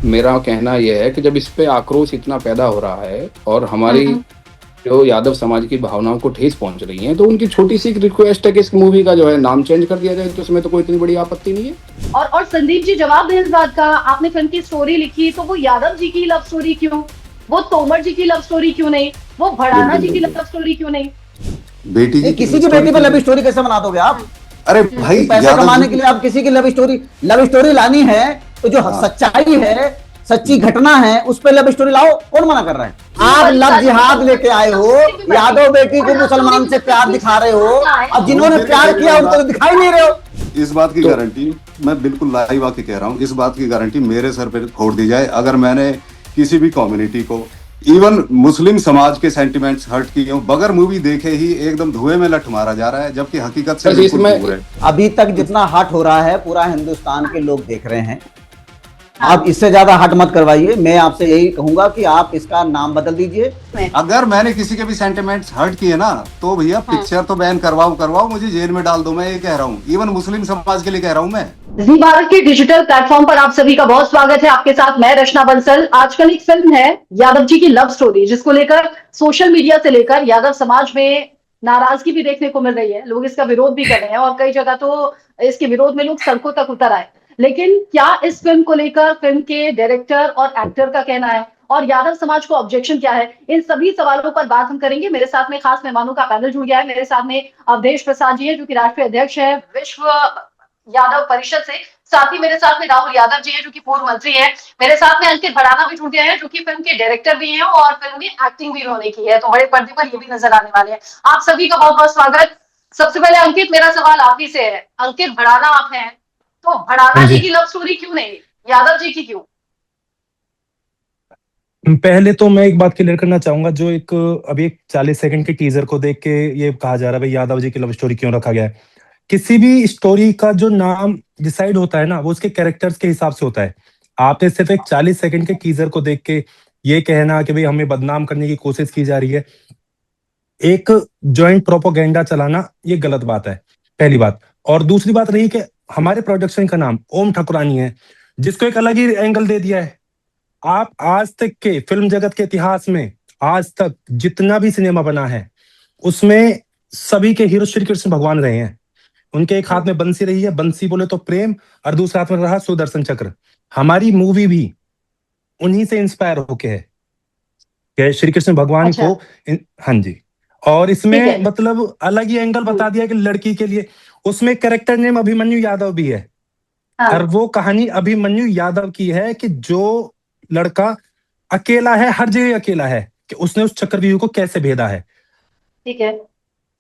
मेरा कहना यह है कि जब इस पे आक्रोश इतना पैदा हो रहा है और हमारी जो यादव समाज की भावनाओं को ठेस पहुंच रही है, तो उनकी छोटी सी रिक्वेस्ट है कि इस मूवी का जो है नाम चेंज कर दिया जाए, तो इसमें तो कोई इतनी बड़ी आपत्ति नहीं है। और संदीप जी, जवाब दें इस बात का। आपने फिल्म की स्टोरी लिखी तो वो यादव जी की लव स्टोरी क्यों, वो तोमर जी की लव स्टोरी क्यों नहीं, वो भड़ाना जी की लव स्टोरी क्यों नहीं? बेटी जी किसी की बेटी पर लव स्टोरी कैसे बना दोगे आप? अरे भाई, पैसे कमाने के लिए आप किसी की लव स्टोरी लानी है तो जो सच्चाई है, सच्ची घटना है, उस पर लव स्टोरी लाओ। कौन मना कर रहा है? आप लव जिहाद लेके आए हो, यादव बेटी को मुसलमान से प्यार दिखा रहे हो, अब जिन्होंने प्यार किया उनको दिखाई नहीं रहे हो। इस बात की गारंटी मैं बिल्कुल लाइव आके कह रहा हूँ, इस बात की गारंटी मेरे सर पे छोड़ दी जाए, अगर मैंने किसी भी कम्युनिटी को, इवन मुस्लिम समाज के सेंटिमेंट्स हर्ट किए हो, बगैर मूवी देखे ही एकदम धुएं में लठ मारा जा रहा है, जबकि हकीकत से बिल्कुल दूर है। अभी तक जितना हट हो रहा है पूरा हिंदुस्तान के लोग देख रहे हैं, आप इससे ज्यादा हट मत करवाइए। मैं आपसे यही कहूंगा कि आप इसका नाम बदल दीजिए। अगर मैंने किसी के भी सेंटिमेंट्स हर्ट किए ना, तो भैया पिक्चर तो बैन करवाओ, मुझे जेल में डाल दो, मैं ये कह रहा हूँ। इवन मुस्लिम समाज के लिए कह रहा हूँ मैं। जी भारत के डिजिटल प्लेटफॉर्म पर आप सभी का बहुत स्वागत है। आपके साथ मैं रचना बंसल। आजकल एक फिल्म है यादव जी की लव स्टोरी, जिसको लेकर सोशल मीडिया से लेकर यादव समाज में नाराजगी भी देखने को मिल रही है। लोग इसका विरोध भी कर रहे हैं और कई जगह तो इसके विरोध में लोग सड़कों तक उतर आए। लेकिन क्या इस फिल्म को लेकर फिल्म के डायरेक्टर और एक्टर का कहना है और यादव समाज को ऑब्जेक्शन क्या है, इन सभी सवालों पर बात हम करेंगे। मेरे साथ में खास मेहमानों का पैनल जुड़ गया है। मेरे साथ में अवधेश प्रसाद जी है, जो कि राष्ट्रीय अध्यक्ष है विश्व यादव परिषद से। साथ ही मेरे साथ में राहुल यादव जी है, जो कि पूर्व मंत्री है। मेरे साथ में अंकित भड़ाना भी जुड़ गया है, जो कि फिल्म के डायरेक्टर भी हैं और फिल्म में एक्टिंग भी उन्होंने की है, तो बड़े पर्दे पर ये भी नजर आने वाले हैं। आप सभी का बहुत बहुत स्वागत। सबसे पहले अंकित, मेरा सवाल आप ही से है। अंकित भड़ाना आप हैं, तो भड़ाना जी की लव स्टोरी क्यों नहीं, यादव जी की क्यों? पहले तो मैं एक बात क्लियर करना चाहूंगा, जो अभी एक 40 सेकंड के टीजर को देख के ये कहा जा रहा है भाई यादव जी की लव स्टोरी क्यों रखा गया है। किसी भी स्टोरी का जो नाम डिसाइड होता है ना, वो उसके कैरेक्टर्स के हिसाब से होता है। आपने सिर्फ एक 40 सेकंड के टीजर को देख के ये कहना कि भाई हमें बदनाम करने की कोशिश की जा रही है, एक जॉइंट प्रोपोगेंडा चलाना, ये गलत बात है, पहली बात। और दूसरी बात रही कि हमारे प्रोडक्शन का नाम ओम ठकुरानी है, जिसको एक अलग ही एंगल दे दिया है। आप आज तक के फिल्म जगत के इतिहास में आज तक जितना भी सिनेमा बना है, उसमें सभी के हीरो श्री कृष्ण भगवान रहे हैं। उनके एक हाथ में बंसी रही है, बंसी बोले तो प्रेम, और दूसरे हाथ में रहा सुदर्शन चक्र। हमारी मूवी भी उन्हीं से इंस्पायर होके है कि श्री कृष्ण भगवान को हाँ जी। और इसमें मतलब अलग ही एंगल बता दिया कि लड़की के लिए, उसमें कैरेक्टर नेम अभिमन्यु यादव भी है। और वो कहानी अभिमन्यु यादव की है कि जो लड़का अकेला है, हर जगह अकेला है, कि उसने उस चक्रव्यूह को कैसे भेदा है। ठीक है,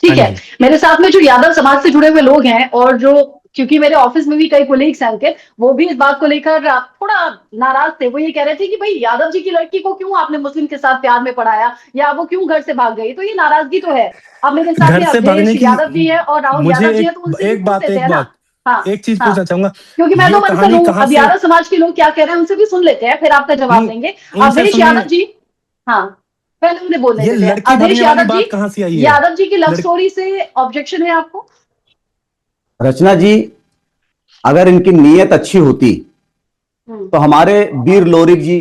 ठीक है। मेरे साथ में जो यादव समाज से जुड़े हुए लोग हैं, और जो क्योंकि मेरे ऑफिस में भी कई कोलीग्स हैं उनके, वो भी इस बात को लेकर थोड़ा नाराज थे। वो ये कह रहे थे कि भाई यादव जी की लड़की को क्यों आपने मुस्लिम के साथ प्यार में पढ़ाया, या वो क्यों घर से भाग गई। तो ये नाराजगी तो है। अब मेरे साथ में अवधेश यादव जी है और राहुल यादव जी है, तो उनसे एक चीज पूछना चाहूंगा, क्योंकि मैं तो मंसल हूँ। अब यादव समाज के लोग क्या कह रहे हैं उनसे भी सुन लेते हैं, फिर आपका जवाब देंगे। अवधेश यादव जी, हाँ पहले उन्हें बोलने देते हैं। अवधेश यादव जी, कहां से आई है? यादव जी की लव स्टोरी से ऑब्जेक्शन है आपको? रचना जी, अगर इनकी नीयत अच्छी होती तो हमारे वीर लोरिक जी,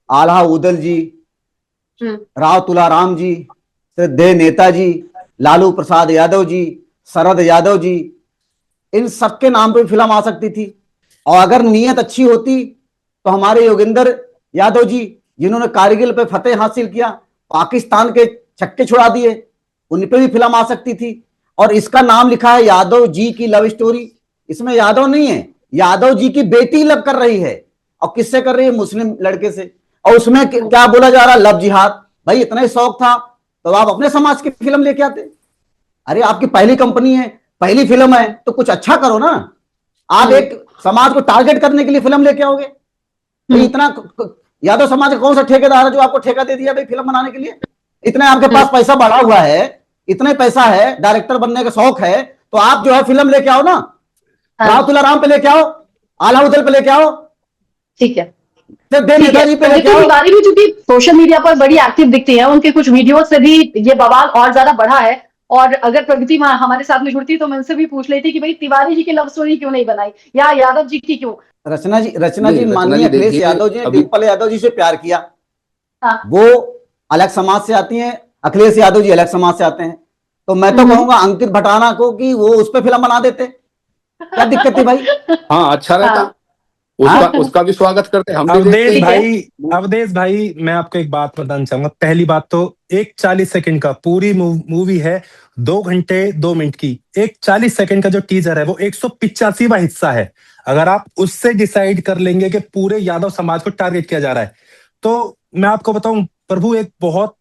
आल्हा उदल जी, राव तुलाराम जी, श्रद्धेय नेताजी लालू प्रसाद यादव जी, शरद यादव जी, इन सबके नाम पे फिल्म आ सकती थी। और अगर नीयत अच्छी होती तो हमारे योगेंद्र यादव जी, जिन्होंने कारगिल पे फतेह हासिल किया, पाकिस्तान के छक्के छुड़ा दिए, उन पे भी फिल्म आ सकती थी। और इसका नाम लिखा है यादव जी की लव स्टोरी। इसमें यादव नहीं है, यादव जी की बेटी लव कर रही है। और किससे कर रही है? मुस्लिम लड़के से। और उसमें क्या बोला जा रहा है? लव जिहाद। भाई इतना ही शौक था तो आप अपने समाज की फिल्म लेके आते। अरे आपकी पहली कंपनी है, पहली फिल्म है, तो कुछ अच्छा करो ना। आप एक समाज को टारगेट करने के लिए फिल्म लेके आओगे? तो इतना यादव समाज का कौन सा ठेकेदार है जो आपको ठेका दे दिया भाई फिल्म बनाने के लिए? इतना आपके पास पैसा बढ़ा हुआ है, इतना पैसा है, डायरेक्टर बनने का शौक है, तो आप जो है फिल्म लेके आओ ना। राव तुलाराम पे लेके आओ, आल्हा उदल पे लेके आओ, ठीक है। नेताजी पे लेके आओ। तिवारी भी चूंकि सोशल मीडिया पर बड़ी एक्टिव दिखती है, उनके कुछ वीडियो से भी ये बवाल और ज्यादा बढ़ा है। और अगर प्रगति हमारे साथ में जुड़ती तो मैं उनसे भी पूछ लेती कि भाई तिवारी जी की लव स्टोरी क्यों नहीं बनाई, या यादव जी की क्यों। रचना जी नहीं, रचना माननीय जी अखिलेश देखिए, यादव जी ने अभी डिम्पल यादव जी से प्यार किया। हाँ। वो अलग समाज से आती हैं, अखिलेश यादव जी अलग समाज से आते हैं। तो मैं तो कहूंगा अंकित भटाना को कि वो उस पर फिल्म बना देते, क्या दिक्कत है भाई? हाँ, अच्छा रहता। हाँ। उसका हाँ? उसका भी स्वागत करते, हम भी देखते अवधेश ही ठीक है। भाई, अवधेश भाई, मैं आपको एक बात बताना चाहूंगा। पहली बात तो एक 40 सेकंड का पूरी मूवी है, 2 घंटे 2 मिनट की। एक 40 सेकंड का जो टीजर है वो 185वां हिस्सा है। अगर आप उससे डिसाइड कर लेंगे कि पूरे यादव समाज को टारगेट किया जा रहा है, तो मैं आपको बताऊं, प्रभु एक बहुत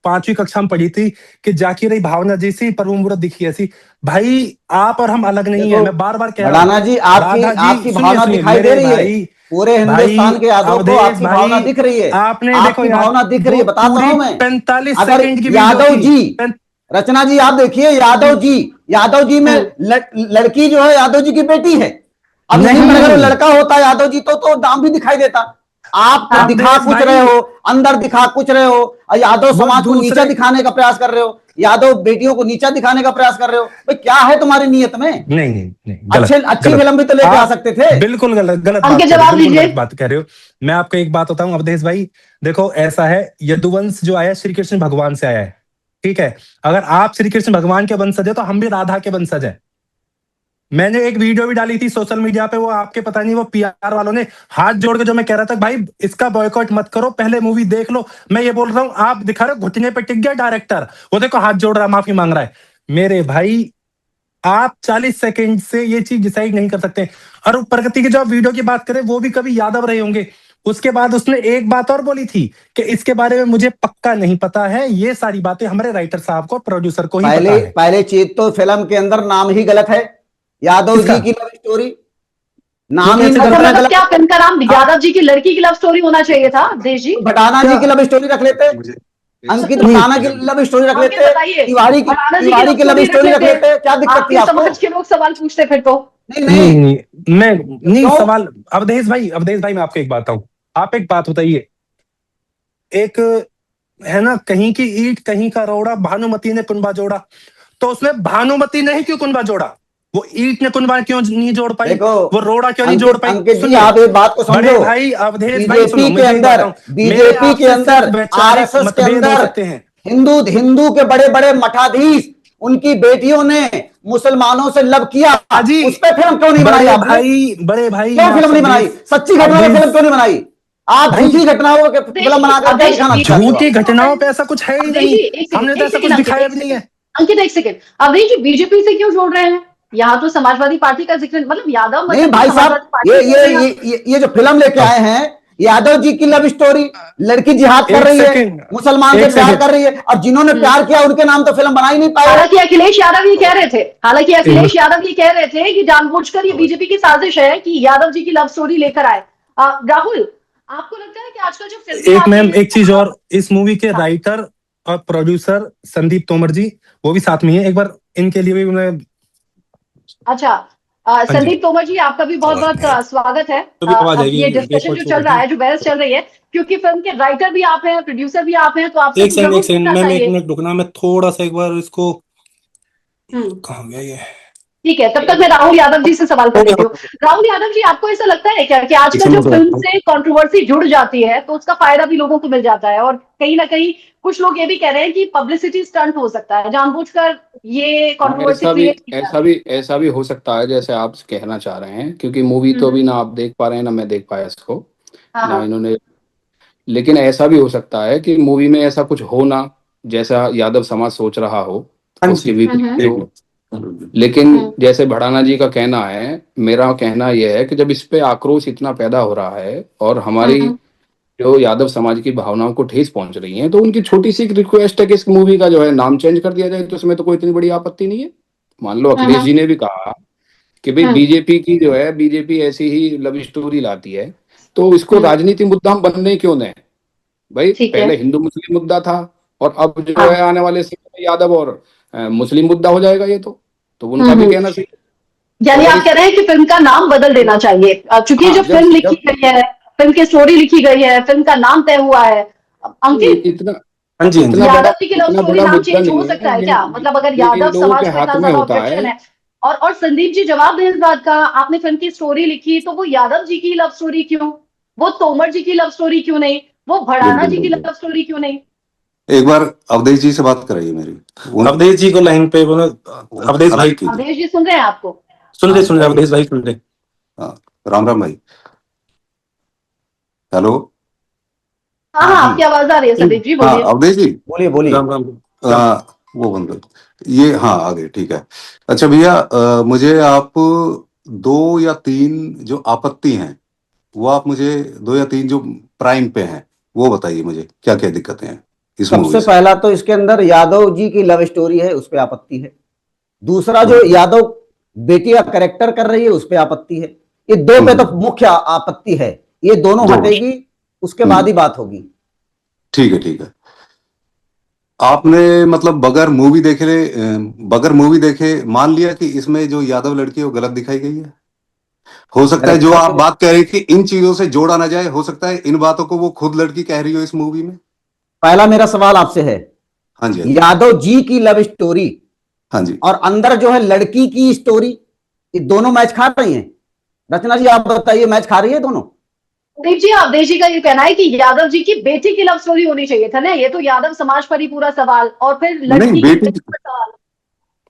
5वीं कक्षा में पढ़ी थी कि जाकी रही भावना जैसी प्रभु मूर्त दिखी ऐसी। भाई आप और हम अलग नहीं है, देखो मैं बार बार कह रहा हूं। भड़ाना जी, आपकी राधा जी आपकी सुनिए भावना सुनिए दिखाई दे मेरे रही है, भाई, पूरे भाई हिंदुस्तान के यादव को अवधेश आपकी भाई, भावना दिख रही है। आपने देखो आपकी यार, भावना दिख रही वो है, बताता पूरी हूं मैं। 45 अगर सेकंड की वीडियो यादव थी। जी, रचना जी आप देखिए, यादव जी में लड़की जो है यादव जी की बेटी है। अब यहीं पर अगर वो नहीं लड़का होता यादव जी तो नाम भी दिखाई देता। आप दिखा अवधेश कुछ रहे भाई, हो, अंदर दिखा कुछ रहे हो, और यादव वो समाज को नीचा दूसरे, दिखाने का प्रयास कर रहे हो, यादव बेटियों को नीचा दिखाने का प्रयास कर रहे हो। भाई क्या है तुम्हारी नीयत में? नहीं नहीं नहीं, अच्छे गलत अच्छी गलत। फिल्म भी तो लेके आ आप सकते थे। बिल्कुल गलत गलत बात अंकित कर रहे हो, जवाब बिल्कुल दीजिए। गलत बात कह रहे हो। मैं आपको एक बात बताऊं अवधेश भाई, देखो ऐसा है, यदुवंश जो आया श्री कृष्ण भगवान से आया है, ठीक है। अगर आप श्री कृष्ण भगवान के वंशज है तो हम भी राधा के वंशज हैं। मैंने एक वीडियो भी डाली थी सोशल मीडिया पे, वो आपके पता नहीं वो पीआर वालों ने हाथ जोड़ के जो मैं कह रहा था भाई इसका बॉयकॉट मत करो, पहले मूवी देख लो। मैं ये बोल रहा हूं, आप दिखा रहे हो घुटने पे टिक गया डायरेक्टर, वो देखो हाथ जोड़ रहा है, माफी मांग रहा है। मेरे भाई आप 40 सेकंड से ये चीज डिसाइड नहीं कर सकते। और प्रगति की जो आप वीडियो की बात करें, वो भी कभी यादव रहे होंगे। उसके बाद उसने एक बात और बोली थी कि इसके बारे में मुझे पक्का नहीं पता है, ये सारी बातें हमारे राइटर साहब को, प्रोड्यूसर को ही पता है। पहले चीज तो फिल्म के अंदर नाम ही गलत है, यादव किसका? जी की लव स्टोरी, वो नाम ही कैसे अच्छा, गलत है? मतलब क्या फिल्म का नाम आप यादव जी की लड़की की लव स्टोरी होना चाहिए था देश जी? भटाना क्या? जी की लव स्टोरी रख लेते, मुझे अंकित नहीं भटाना की लव स्टोरी रख अंकित लेते, बताइए, भड़ाना जी की तिवारी लव की लव स्टोरी रख स्टोरी रख लेते, लेते, क्या दिक्कत थी आपके आपको? समाज के लोग सवाल पूछते फिर तो। नहीं नहीं नहीं, नहीं, मैं नहीं क्यों? सवाल। अवधेश भाई मैं आपको एक बात बताऊं, आप एक बात बताइए। एक है ना, कहीं की ईंट कहीं का रोड़ा, भानुमति ने कुनबा जोड़ा। तो उसमें भानुमति ने ही क्यों कुनबा जोड़ा? वो ईंट ने कुनबा क्यों नहीं जोड़ पाई? देखो वो रोड़ा क्यों नहीं जोड़ अंकित पाई? अंकित जी, सुनिए आप एक बात को बड़े समझो, भाई, अवधेश भाई सुनो, बीजेपी के मुझे एक बात अंदर, बताऊं। मेरे बीजेपी के आपसे सिर्फ अंदर, वैचारिक आरएसएस के मतभेद हो अंदर सकते हैं। हिंदू हिंदू के बड़े बड़े मठाधीश, उनकी बेटियों ने मुसलमानों से लव किया, अजी, उस पर फिल्म क्यों नहीं बनाई आपने? बड़े भाई क्यों मैं फिल्म आपसे नहीं बनाई? अवधेश, सच्ची घटना पर फिल्म क्यों नहीं बनाई? आप भाई झूठी घटनाओं पे फिल्म बनाकर क्या अवधेश जी दिखाना बीजेपी चाहते हो झूठी आप? से क्यों घटनाओं पे नहीं? ऐसा कुछ है ही अवधेश नहीं। जी एक हमने सेकंड, तो ऐसा कुछ अंकित दिखाया एक भी नहीं सेकंड, है। अंकित एक सेकंड, अवधेश जी बीजेपी से क्यों जोड़ रहे हैं? यहाँ तो समाजवादी पार्टी का जिक्र, मतलब यादव नहीं मतलब तो भाई साहब, समाजवादी पार्टी बोल रहे हैं आप। ये जो फिल्म लेके अब आए हैं, यादव जी की लव स्टोरी, लड़की जिहाद कर एक रही है, सेकंड, मुसलमान से एक प्यार सेकंड, कर रही है, और जिन्होंने हम्म। प्यार किया उनके नाम तो फिल्म बना ही नहीं पाए हो। हालांकि अखिलेश यादव ये कह रहे थे, हालांकि एक अखिलेश मिनट, यादव ये कह रहे थे कि जानबूझकर ये बीजेपी की साजिश है कि यादव जी की लव स्टोरी लेकर आए। राहुल, आपको लगता है कि आजकल जो फिल्में एक आती मैम हैं एक चीज और, इस मूवी के हाँ, राइटर और प्रोड्यूसर संदीप तोमर जी, वो भी साथ में है। एक बार इनके लिए भी मैं, अच्छा, हाँ जी, संदीप तोमर जी आपका भी बहुत बहुत स्वागत है। तो भी आवाज अब आएगी, ये डिस्कशन जो चल रहा है, जो बहस चल रही है, क्योंकि फिल्म के राइटर भी आप हैं, प्रोड्यूसर भी आप हैं, तो आपसे एक तो सेकंड, जरूर एक सेकंड पूछना मैम, एक चाहिए। मिनट रुकना, मैं थोड़ा सा एक बार इसको, हम्म, कहाँ गया ये? ठीक है, तब तक मैं राहुल यादव जी से सवाल कर लेती हूँ। राहुल यादव जी, आपको ऐसा लगता है क्या कि एक आजकल जो सेकंड फिल्म रुको। से कंट्रोवर्सी जुड़ जाती है तो उसका फायदा भी लोगों को मिल जाता है, और कहीं ना कहीं कुछ लोग ये भी कह रहे हैं कि पब्लिसिटी स्टंट हो सकता है, जानबूझकर ये हाँ, कंट्रोवर्सी क्रिएट की जा रही ऐसा भी हो सकता है जैसे आप कहना चाह रहे हैं, क्योंकि मूवी है। तो अभी ना आप देख पा रहे हैं ना मैं देख पाया इसको, हाँ ना हाँ। इन्होंने। लेकिन ऐसा भी हो सकता है कि मूवी में ऐसा कुछ हो ना, जैसा यादव समाज सोच रहा हो, हाँ उसके जी, विपरीत एक हो। मिनट। लेकिन हम्म जैसे भड़ाना जी का कहना है, मेरा कहना यह है कि जब इस पे आक्रोश इतना पैदा हो रहा है और हमारी हम्म जो यादव समाज की भावनाओं को ठेस पहुंच रही है, तो उनकी छोटी सी एक रिक्वेस्ट है कि इस मूवी का जो है नाम चेंज कर दिया जाए, तो उसमें तो कोई इतनी बड़ी आपत्ति नहीं है। मान लो अखिलेश हम्म जी ने भी कहा कि भाई हम्म, बीजेपी की जो है, बीजेपी ऐसी ही लव स्टोरी लाती है, तो इसको हम्म, राजनीति मुद्दा हम बनने क्यों दें? भाई ठीक है। पहले हिंदू मुस्लिम मुद्दा था, और अब जो है हाँ। आने वाले समय में यादव और मुस्लिम मुद्दा हो जाएगा ये तो उनका भी हम्म, कहना सही है। तो यानी अगर आप इस कह रहे हैं कि फिल्म का नाम बदल देना चाहिए, चूंकि ये हाँ, जो जब फिल्म लिखी जब गई है, फिल्म की स्टोरी लिखी गई है, फिल्म का नाम तय हुआ है। अंकित, इतना हाँ जी, हाँ जी। इतना बड़ा यादव जी की लव इतना स्टोरी बड़ा नाम मुद्दा चेंज हो नहीं सकता है, है क्या? मतलब अगर ये इन यादव लोगों के समाज को हाथ इतना में ज्यादा होता है। ऑब्जेक्शन है, और संदीप जी जवाब दें इस बात का, आपने फिल्म की स्टोरी लिखी तो वो यादव जी की लव स्टोरी क्यों, वो तोमर जी की लव स्टोरी क्यों नहीं, वो भड़ाना बिल्कुल जी की बिल्कुल। लव स्टोरी क्यों नहीं? एक बार अवधेश जी से बात कराइए मेरी। अवधेश जी को लाइन पे बोलो। अवधेश भाई कीजिए। अवधेश जी सुन रहे हैं आपको? सुन रहे हाँ, अवधेश भाई सुन रहे। हाँ, राम राम भाई। हेलो। हाँ हाँ, हाँ जी, आपकी आवाज आ रही है संदीप जी, हाँ बोलिए। अवधेश जी। बोलिए बोलिए। राम राम। वो बंद कर। ये हाँ आगे ठीक है। अच्छा भैया, मुझे आप दो या तीन जो आपत्ति हैं वो आप मुझे, दो या तीन जो प्राइम पे हैं वो बताइए मुझे, क्या क्या दिक्कतें हैं इस मूवी सबसे से। पहला तो इसके अंदर यादव जी की लव स्टोरी है, उस पे आपत्ति है। दूसरा जो हम्म, यादव बेटी का करेक्टर कर रही है उस पे आपत्ति है। ये दो पे तो मुख्य आपत्ति है, ये दोनों दो। हटेगी उसके बाद ही बात होगी। ठीक है ठीक है। आपने मतलब बगैर मूवी देखे मान लिया कि इसमें जो यादव लड़की है वो गलत दिखाई गई है। हो सकता है जो करेक्टर आप तो बात कह रही थी इन चीजों से जोड़ा ना जाए, हो सकता है इन बातों को वो खुद लड़की कह रही हो इस मूवी में। पहला मेरा सवाल आपसे है, हाँ जी हाँ जी। यादव जी की लव स्टोरी हाँ जी। और अंदर जो है लड़की की स्टोरी, ये दोनों मैच खा रही हैं? रचना जी आप बताइए, मैच खा रही है दोनों? संदीप जी, अवधेश जी का ये कहना है कि यादव जी की बेटी की लव स्टोरी होनी चाहिए था ना, ये तो यादव समाज पर ही पूरा सवाल, और फिर नहीं लड़की की बेटी बेटी पर सवाल।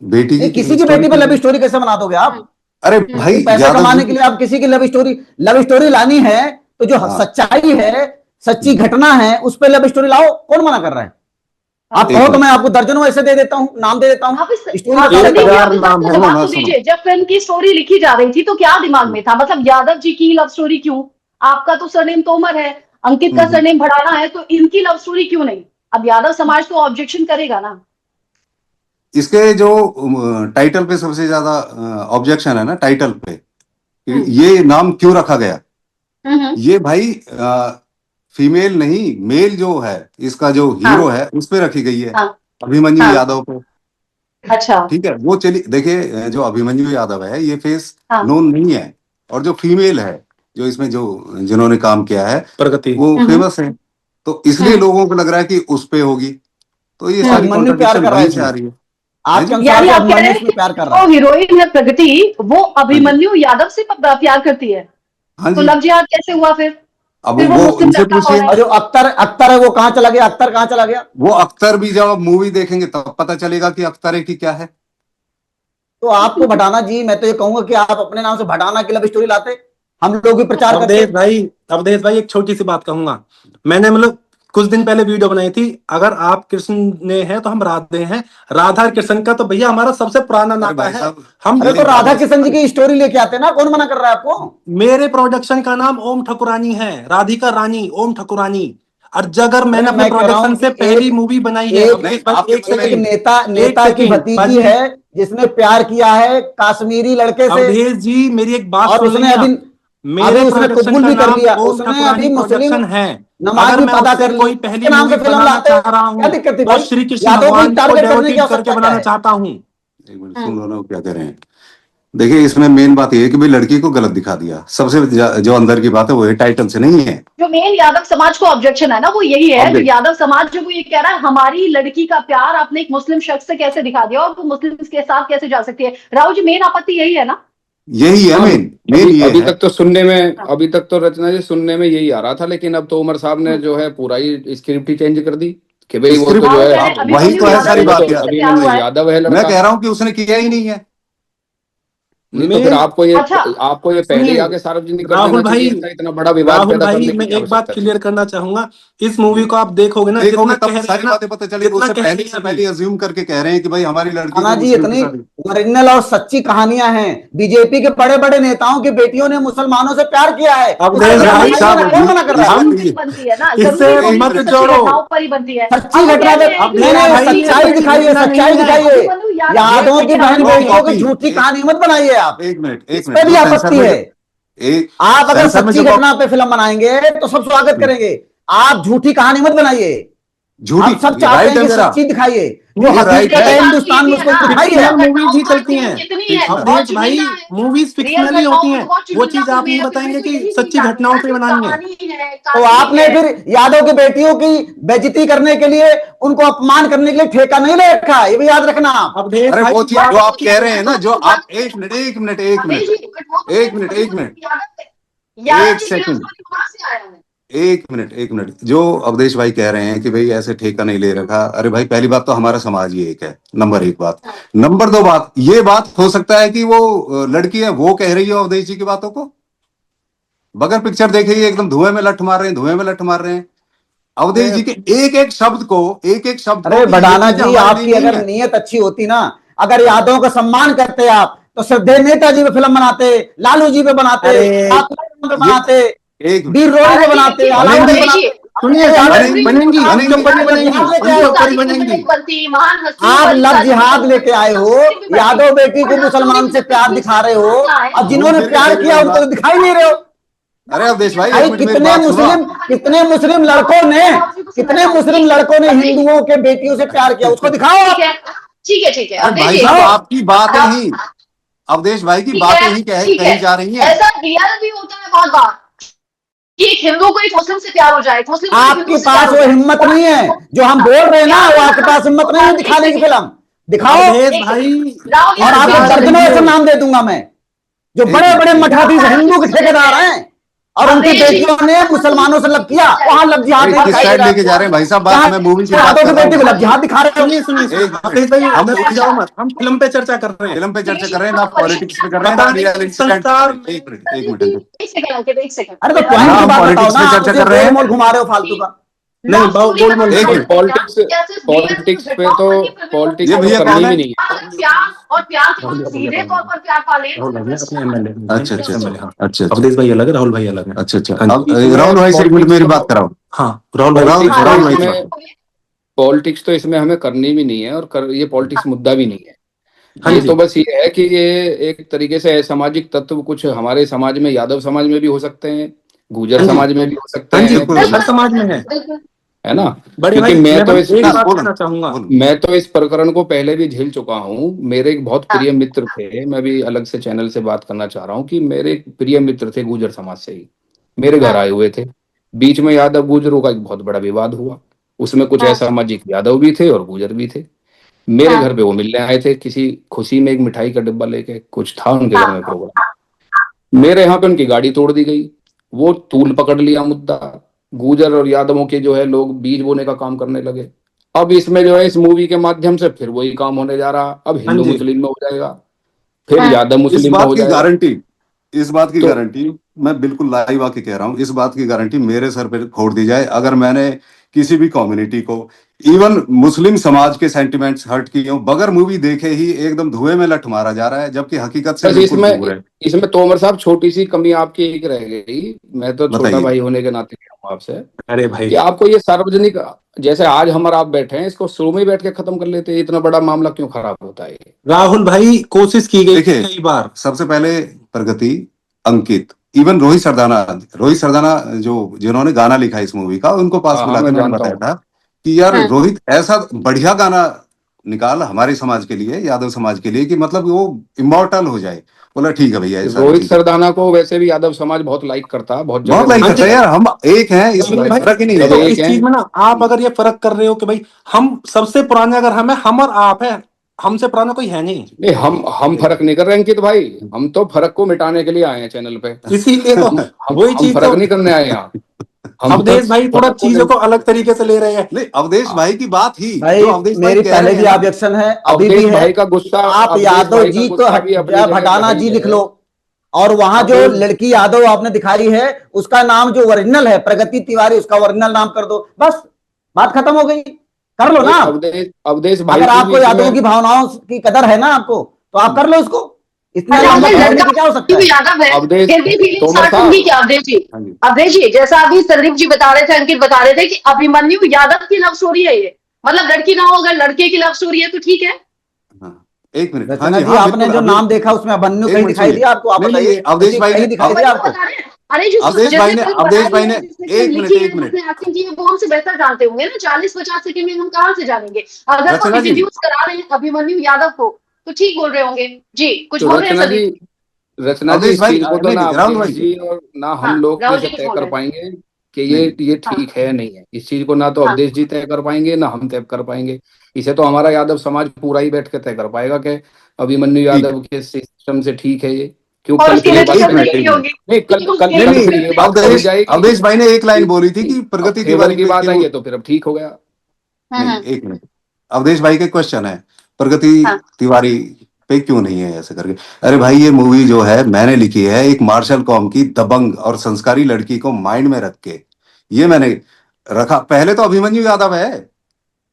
बेटी नहीं, की किसी की स्टोरी बेटी पे क्यों लव नहीं? स्टोरी कैसे बना दोगे आप? अरे हम्म। भाई पैसे यादव जी कमाने के लिए आप किसी की लव स्टोरी लानी है तो जो हाँ सच्चाई है, सच्ची घटना है, उस पर लव स्टोरी लाओ, कौन मना कर रहा है? आप हाँ। कहो एक तो मैं मिनट। आपको दर्जनों ऐसे दे देता हूं, नाम दे देता हूं, आप इस स्टोरी हाँ बता संदीप देता जी, हूं। आप इस बात का सुनो जवाब ना तो सुनो। दीजिए, जब फिल्म की स्टोरी लिखी जा रही थी तो क्या दिमाग में था, मतलब यादव जी की लव स्टोरी क्यों? आपका तो सरनेम तोमर है, अंकित का हम्म, सरनेम भड़ाना है, तो इनकी लव स्टोरी क्यों नहीं? अब यादव समाज तो ऑब्जेक्शन करेगा ना। इसके जो टाइटल पे सबसे ज्यादा ऑब्जेक्शन है ना, टाइटल पे कि हम्म ये नाम क्यों रखा गया। हम्म। ये भाई फीमेल नहीं, मेल जो है, इसका जो हीरो हाँ है उस पे रखी गई है, हाँ अभिमन्यु हाँ। यादव पे। अच्छा। ठीक है, वो चलिए देखिए, जो अभिमन्यु यादव है ये फेस हाँ। नोन नहीं है, और जो फीमेल है जो इसमें जो जिन्होंने काम किया है प्रगति। वो हम्म फेमस है, तो इसलिए हम्म लोगों को लग रहा है कि उस पे होगी। तो ये तो सारी अभिमन्यु प्यार कॉन्ट्रडिक्शन कर रहा है वहीं से आ इसमें? रही है आपके जी। अनुसार यानी से आप कह रहे अभिमन्यु हैं इसमें कि प्यार कर रहा जो है? हीरोइन है प्रगति, वो हाँ जी अभिमन्यु यादव से प्यार करती है, हाँ तो जी। लव जिहाद कैसे हुआ फिर? अब फिर वो वो मुस्लिम उनसे लड़का कौन पूछिए। है? और जो अख्तर अख्तर है वो कहाँ चला गया? अख्तर कहाँ चला गया? वो अख्तर भी जब आप मूवी देखेंगे तब पता चलेगा कि अख्तर है कि क्या है। तो आपको भटाना जी, मैं तो ये कहूंगा कि आप अपने नाम से भटाना की लव स्टोरी लाते, हम लोग भी प्रचार करते। अवधेश भाई एक छोटी सी बात कहूंगा। मैंने मतलब कुछ दिन पहले वीडियो बनाई थी, अगर आप कृष्ण ने हैं तो हम राधे हैं। राधा और कृष्ण का तो भैया हमारा सबसे पुराना अरे नाता भाई है। साहब, हम अरे मेरी तो बात राधा तो किशन जी सुनिए। की स्टोरी लेके आते ना, कौन मना कर रहा है आपको? मेरे प्रोडक्शन का नाम ओम ठकुरानी है, राधिका रानी ओम ठकुरानी। और अगर अरे मैंने अपने मैं कह रहा हूं प्रोडक्शन कि से पहली एक मूवी बनाई है। एक नहीं अवधेश भाई आपके एक मन एक सेकंड, में। नेता एक नेता की सेकंड भतीजी बाजी। है जिसने प्यार किया है काश्मीरी लड़के से, अवधेश जी मेरी एक बात और सुन उसने लेंगे अभी आप। अभी मेरे उसने प्रोडक्शन कबूल का भी कर नाम लिया, ओम उसने ठकुरानी अभी मुस्लिम प्रोडक्शन है। नमाज अगर भी मैं पता उससे कर ली, कोई पहली उसके नाम मूवी से फिल्म बनाना लाते, चाह रहा क्या हूं दिक्कत थी तो भाई? श्री कृष्ण यादव को भगवान को टारगेट करने की डेवोटेड करके आवश्यकता क्या बनाना है? चाहता हूं। एक मिनट सुन लो ना वो क्या कह रहे हैं। देखिए इसमें मेन बात यह है कि भाई लड़की को गलत दिखा दिया, सबसे जो अंदर की बात है वो है, टाइटल से नहीं है। जो मेन यादव समाज को ऑब्जेक्शन है ना, वो यही है, जो ऑब्जेक्ट यादव समाज जो वो ये कह रहा है, हमारी लड़की का प्यार आपने एक मुस्लिम शख्स से कैसे दिखा दिया और वो मुस्लिम के साथ कैसे जा सकती है? राहुल जी, मेन आपत्ति यही है ना? यही है, हाँ, मेन मेन अभी ये अभी है। तक तो सुनने में, हाँ। अभी तक तो रचना जी सुनने में यही आ रहा था, लेकिन अब तो उमर साहब ने हम्म। जो है पूरा ही स्क्रिप्ट ही चेंज कर दी कि भाई वो तो स्क्रिप्ट जो राहुल है, कह रहे हैं अब वही अभिमन्यु तो है यादव सारी ही वो तो तो बात किसी यार। से प्यार अभिमन्यु हुआ है। यादव है मैं लड़का। कह रहा हूं कि उसने किया ही नहीं है। नहीं तो फिर मेन अच्छा। आपको ये पहले ही सुनिए आके सार्वजनिक कर देना राहुल भाई, चाहिए, इतना बड़ा विवाद पैदा करने की मैं क्या एक बात आवश्यकता थी? क्लियर करना चाहूंगा। इस मूवी को आप देखोगे ना, जितना देखोगे कह तब रहे सारी हैं ना, बातें पता चलेगी, जितना उससे कह पहले रहे हैं से अभी। पहले अज्यूम करके कह रहे हैं कि भाई हमारी लड़की खाना को जी, मुस्लिम के इतनी साथ। ओरिजिनल और सच्ची कहानियां हैं, बीजेपी के बड़े बड़े नेताओं की बेटियों ने मुसलमानों से प्यार किया है, अरे अवधेश उसमें भाई भाई कहानियां साहब क्यों है? कौन मना कर रहा है? हम जरूरी बनती है ना, इससे जरूरी थोड़ी मत कि सच्ची जोड़ो। घटनाओं पर ही बनती है। सच्ची अब वो घटना कह पे रहे हैं कि अवधेश नहीं यादव नहीं, भाई जी ये सच्चाई सच्ची दिखाइए, घटना नहीं सच्चाई है। दिखाइए। अभिमन्यु यादव ये यादवों की सच्चाई बहन नहीं है। बेटियों की कॉपी झूठी एक कहानी मत बनाइए आप, एक इस पे मिनट भी जो सेंसर आपत्ति में है। एक आप अगर सेंसर में सच्ची जो घटना पे फिल्म बनाएंगे तो सब स्वागत करेंगे, आप झूठी कहानी मत बनाइए। झूठी हम सब चाहते राइट हैं है कि मेरा। सच्ची दिखाइए, वो ये right हकीकत है है। हिंदुस्तान में, उसको दिखाई है। मूवीज ही चलती हैं अवधेश भाई, मूवीज फिक्शनली होती हैं, वो चीज आप नहीं बताएंगे कि सच्ची घटनाओं पे बनानी है। तो आपने फिर यादव की बेटियों की बेइज्जती करने के लिए, उनको अपमान करने के लिए ठेका नहीं ले रखा, ये भी याद रखना आप। अवधेश अरे भाई वो चीज जो आप कह रहे हैं ना, जो आप एक मिनट एक मिनट एक मिनट एक मिनट एक मिनट एक सेकंड एक मिनट जो अवधेश भाई कह रहे हैं कि भाई ऐसे ठेका नहीं ले रखा, अरे भाई पहली बात तो हमारा समाज ही एक है, नंबर एक बात। नंबर दो बात, ये बात हो सकता है कि वो लड़की है वो कह रही हो अवधेश जी की बातों को, बगैर पिक्चर देखे ही एकदम धुएं में लठ मार रहे हैं, धुएं में लठ मार रहे हैं अवधेश जी के एक एक शब्द को, एक एक शब्द को। अरे कि बडाना ये चीजें जी, हमारे आपकी लिए नहीं अगर है। नीयत अच्छी होती ना, अगर यादवों का सम्मान करते आप, तो श्रद्धेय नेताजी पे फिल्म बनाते, लालू जी पे बनाते, अरे, पे बनाते, एक वीर रोड पे बनाते, आला पे बनेंगी, बनाते। सुनिए, बनेंगी, बनेंगी, बनेंगी, उनके ऊपर ही बनेंगी, उनके ऊपर ही बनेंगी। आप लव जिहाद लेके आए हो, यादव बेटी को मुसलमान से प्यार दिखा रहे हो, और जिन्होंने प्यार किया उनको तो दिखाई नहीं रहे हो। अरे अवधेश भाई भाई एक मिनट मेरी बात सुनो। कितने मुस्लिम लड़कों ने हिंदुओं के बेटियों से प्यार किया, उसको दिखाओ आप। ठीक है अरे भाई साहब आपकी बातें ही, अवधेश भाई की बातें ही कही जा रही हैं। ऐसा रियल भी होता है बहुत बार कि एक हिंदू को एक मुस्लिम से प्यार हो जाए, मुस्लिम को एक हिंदू आपके से प्यार पास हो वो जाए। हिम्मत नहीं है जो हम बोल रहे हैं ना, वो आपके पास हिम्मत नहीं है दिखाने की फिल्म दिखाओ। अवधेश भाई, और आपको दर्जनों ऐसे नाम दे दूंगा मैं, जो बड़े बड़े मठाधीश हिंदू के ठेकेदार हैं और उनकी बेटियों ने मुसलमानों से लव किया, वहां लव जिहाद अरे नहीं किस दिखाई दे साइड रहा। लेके जा रहे हैं भाई साहब, बात मैं मूवी की बात यादव कर की रहा बेटी को लव हूँ। जिहाद दिखा रहे हो। सुनिए, एक अवधेश भाई, हमें उठ जाओ मत, हम फिल्म पे चर्चा कर रहे हैं। फिल्म पे चर्चा कर रहे हैं ना, पॉलिटिक्स पे कर रहे हैं ना, रियल इंसिडेंट। एक मिनट एक सेकंड अरे तो पॉइंट की बात बताओ ना, चर्चा कर रहे हैं। गोल घुमा रहे हो फालतू का। नहीं, गोल-मोल एक नहीं। मिनट। पॉलिटिक्स पे तो पॉलिटिक्स ये तो भैया करनी कौन भी है? नहीं है। प्यार सीधे तौर पर प्यार पाले। अच्छा अच्छा अच्छा अच्छा अवधेश भाई अलग है, राहुल भाई अलग है। अच्छा अच्छा। हाँ अब राहुल भाई से एक मिनट मेरी बात कराओ। हाँ, राहुल भाई पॉलिटिक्स तो इसमें हमें करनी भी नहीं है, और ये पॉलिटिक्स मुद्दा भी नहीं है। हाँ ये जी। तो बस ये है कि ये एक तरीके से असामाजिक तत्व कुछ हमारे समाज में, यादव समाज में भी हो सकते हैं, गुर्जर हाँ जी। समाज में भी हो सकते हाँ जी, हैं, हर समाज में है है ना। बड़े भाई। क्योंकि मैं मैं एक बात कहना चाहूंगा। तो इस प्रकरण को पहले भी झेल चुका हूँ। मेरे एक बहुत प्रिय मित्र थे, मैं भी अलग से चैनल से बात करना चाह रहा हूँ कि मेरे एक प्रिय मित्र थे गुर्जर समाज से ही, मेरे घर आए हुए थे। बीच में यादव गुर्जरों का एक बहुत बड़ा विवाद हुआ, उसमें कुछ असामाजिक यादव भी थे और गुर्जर भी थे। मेरे घर पे वो मिलने आए थे किसी खुशी में, एक मिठाई का डिब्बा लेके, कुछ था उनके घर में प्रोग्राम। मेरे यहाँ पे उनकी गाड़ी तोड़ दी गई, वो तूल पकड़ लिया मुद्दा, गुर्जर और यादवों के जो है लोग बीज बोने का काम करने लगे। अब इसमें जो है इस मूवी के माध्यम से फिर वही काम होने जा रहा, अब हिंदू जी। मुस्लिम में हो जाएगा, फिर यादव इस मुस्लिम में बात हो की जाएगा। गारंटी, इस बात की तो- गारंटी मैं बिल्कुल लाइव आके कह रहा हूँ, इस बात की गारंटी मेरे सर पे फोड़ दी जाए अगर मैंने किसी भी कम्युनिटी को, इवन मुस्लिम समाज के सेंटिमेंट्स हर्ट किए हो, बगैर मूवी देखे ही एकदम धुएं में लठ मारा जा रहा है, जबकि हकीकत से बस बिल्कुल दूर है। इसमें तोमर साहब छोटी सी कमी आपकी एक रह गई, मैं तो छोटा बताइए। भाई होने के नाते कह रहा हूं आपसे अरे भाई, कि आपको ये सार्वजनिक, जैसे आज हम और आप बैठे हैं, इसको शुरू में ही बैठ के खत्म कर लेते, इतना बड़ा मामला क्यों खराब होता है? राहुल भाई, कोशिश की गई देखिए, कई बार। सबसे पहले प्रगति, अंकित, इवन रोहित सरदाना जो जिन्होंने गाना लिखा इस मूवी का, उनको पास हाँ, बुला के मैं मैंने जानता बताया हूँ। था कि यार रोहित ऐसा बढ़िया गाना निकाल हमारे समाज के लिए, यादव समाज के लिए, कि मतलब वो इमॉर्टल हो जाए। बोला ठीक है भैया, ऐसा रोहित ठीक है। सरदाना को वैसे भी यादव समाज बहुत लाइक करता, बहुत बहुत लाइक हाँ करते जी। हैं यार, हम एक हैं, इसमें भाई, फर्क ही नहीं देखो, है। इस चीज में ना आप अगर ये फर्क कर रहे हो कि भाई हम सबसे पुराने अगर हम और आप है, हमसे पुराना कोई है नहीं। नहीं, हम फर्क नहीं कर रहे अंकित भाई, हम तो फर्क को मिटाने के लिए आए हैं चैनल पे। इसीलिए तो वही हम चीज फर्क तो नहीं करने आए यहाँ। अवधेश भाई थोड़ा चीजों को अलग तरीके से ले रहे हैं। नहीं, अवधेश भाई की बात ही भाई जो अवधेश भाई मेरी कह पहले रहे भी हैं, ऑब्जेक्शन है, अभी भी अवधेश है। भाई का गुस्सा, आप अवधेश यादव भाई का जी को गुस्सा भी अपनी जगह भटाना सही जी है। लिख लो, और वहां जो अवधेश- लड़की यादव आपने दिखाई है उसका नाम जो ओरिजिनल है प्रगति तिवारी, उसका ओरिजिनल नाम कर दो, बस बात खत्म हो गई। कर लो ना। अवधेश भाई अगर की आपको भी यादवों इसमें- की भावनाओं की कदर है ना आपको, तो आप कर लो इसको। इतना अच्छा, लंबा अगर करने लड़का की क्या हो सकता है? यादव है, अवधेश फिर भी फीलिंग तोमर स्टार्ट साहब। होंगी क्या अवधेश जी? हाँ जी। अवधेश जी, जैसा अभी संदीप जी बता रहे थे, अंकित बता रहे थे कि अभिमन्यु यादव की लव स्टोरी है ये, मतलब लड़की ना हो, अगर लड़के की लव स्टोरी है तो ठीक है। हाँ। एक मिनट, हाँ रचना जी, जी, हाँ आपने बिल्कुल, जो अभी नाम देखा उसमें अभिमन्यु एक कहीं मिनट दिखाई सुनिए। दिया आपको? आप नहीं, बताइए, नहीं, अवधेश भाई कहीं ने दिखाई वही दिया तो आपको? बता रहे हैं। अरे जो अवधेश भाई ने फिल्म अवधेश बना भाई दी ने है, जिसने एक फिल्म मिनट, लिखी है, एक मिनट, जिसने एक्टिंग की है, वो हमसे बेहतर जानते होंगे ना। 40-50 सेकंड में हम कहाँ से जानेंगे? अगर वो रचना जी, इंट्रोड्यूस करा रहे हैं अभिमन्यु यादव को, तो ठीक बोल रहे होंगे। जी, कुछ तो बोल रहे हैं संदीप जी? रचना जी अवधेश इस भाई, चीज को तो नहीं ना नहीं, राहुल अवधेश भाई, जी और ना हाँ, हम लोग राहुल जैसे जी कुछ तय बोल कर रहे हैं। पाएंगे कि नहीं, ये हाँ, ठीक है नहीं है। इस चीज को ना तो हाँ, अवधेश जी तय कर पाएंगे ना हम तय कर पाएंगे। इसे तो हमारा यादव समाज पूरा ही बैठ के तय कर पाएगा कि अभिमन्यु ठीक है, यादव के सिस्टम से ठीक है ये। क्यों और कल उसके फिर लिए ये एक बात एक टिकट कही मिनट, नहीं एक जाएगी। मिनट, होगी, नहीं, क्योंकि उसके नहीं लिए कल नहीं, फिर टिकट ये नहीं बात होगी। कही अवधेश जाएगी। अवधेश भाई ने एक लाइन बोली थी कि अब प्रगति फेवर तिवारी की पे बात क्यों, आई है तो फिर अब ठीक हो गया। नहीं, हाँ, एक मिनट, अवधेश भाई के क्वेश्चन है, प्रगति हाँ, तिवारी पे क्यों नहीं है ऐसे करके। अरे भाई, ये मूवी जो है मैंने लिखी है एक मार्शल कॉम की दबंग और संस्कारी लड़की को माइंड में रख के, ये मैंने रखा। पहले तो अभिमन्यु यादव है,